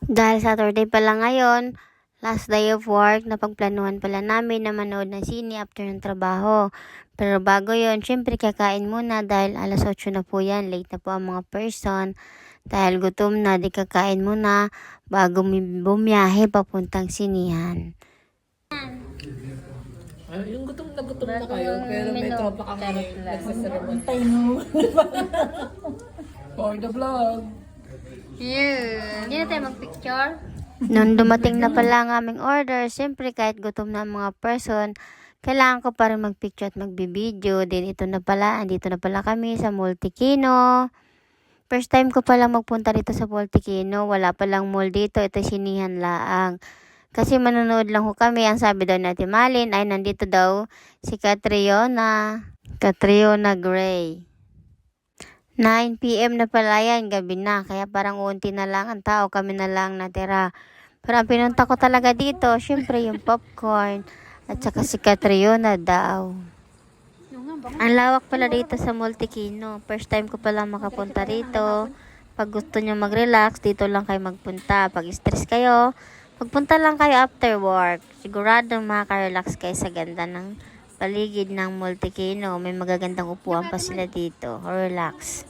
Dahil Saturday pala ngayon, last day of work, napagplanuhan pala namin na manood ng sine after ng trabaho. Pero bago yon, syempre kakain muna dahil alas 8 na po yan. Late na po ang mga person. Dahil gutom na, di kakain muna bago bumiyahe papuntang sinihan. Yung gutom na kayo, pero may tropa kami nagsasaramon. For the vlog. Yeah. Hindi na tayo magpicture. Nung dumating na pala ang aming order, siyempre kahit gutom na ang mga person, kailangan ko pa rin magpicture at magbibideo. Then ito na pala, andito na pala kami sa Multikino. First time ko palang magpunta dito sa Multikino. Wala palang mall dito, ito sinihan laang. Kasi manonood lang ho kami. Ang sabi daw natin Malin ay nandito daw si Catriona Gray. 9 PM na pala yan, gabi na. Kaya parang unti na lang ang tao, kami na lang natira. Pero ang pinunta ko talaga dito, syempre yung popcorn. At saka si Catriona daw. Ang lawak pala dito sa Multikino. First time ko pala makapunta dito. Pag gusto nyo mag-relax, dito lang kayo magpunta. Pag stress kayo, magpunta lang kayo after work. Siguradong makaka-relax kayo sa ganda ng paligid ng Multikino. May magagandang upuan pa sila dito. Relax.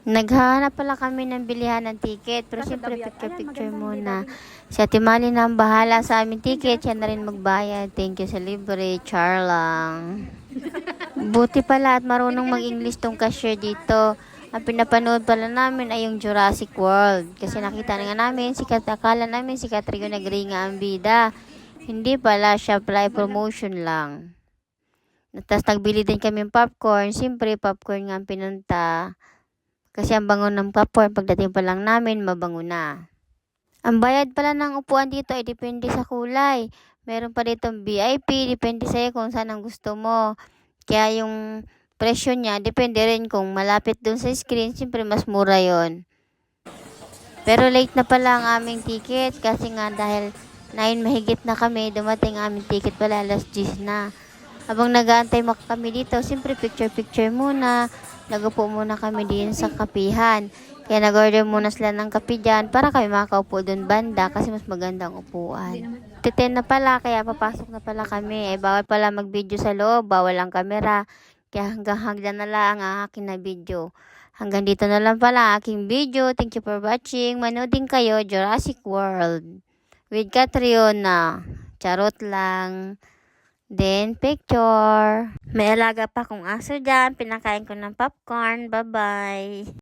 Naghahanap pala kami ng bilihan ng ticket. Pero siyempre picture muna. Si Ate Mali na ang bahala sa aming ticket. Siya na rin magbayad. Thank you sa libre. Char lang. Buti pala at marunong mag-English tong cashier dito. Ang pinapanood pala namin ay yung Jurassic World. Kasi nakita na nga namin, akala namin si Catriona Gray nga ang bida. Hindi pala, siya pala ay promotion lang. Tapos nagbili din kami ng popcorn. Siyempre, popcorn nga ang pinunta. Kasi ang bango ng popcorn, pagdating pa lang namin, mabango na. Ang bayad pala ng upuan dito ay depende sa kulay. Meron pa dito VIP, depende sa'yo kung saan ang gusto mo. Kaya yung presyo niya, depende rin kung malapit dun sa screen, siyempre mas mura yon. Pero late na pala ang aming ticket kasi nga dahil 9 mahigit na kami, dumating ang aming ticket pala alas 10 na. Habang nag-aantay kami dito, siyempre picture muna. Nagupo muna kami din sa kapihan. Kaya nag-order muna sila ng kape dyan para kami makaupo dun banda kasi mas magandang upuan. 10 na pala, kaya papasok na pala kami. Bawal pala mag-video sa loob, bawal ang kamera. Kaya hanggang na lang ang aking na video. Hanggang dito na lang pala ang aking video. Thank you for watching. Manood din kayo Jurassic World with Catriona. Charot lang. Then, picture. May alaga pa kong aso dyan. Pinakain ko ng popcorn. Bye-bye.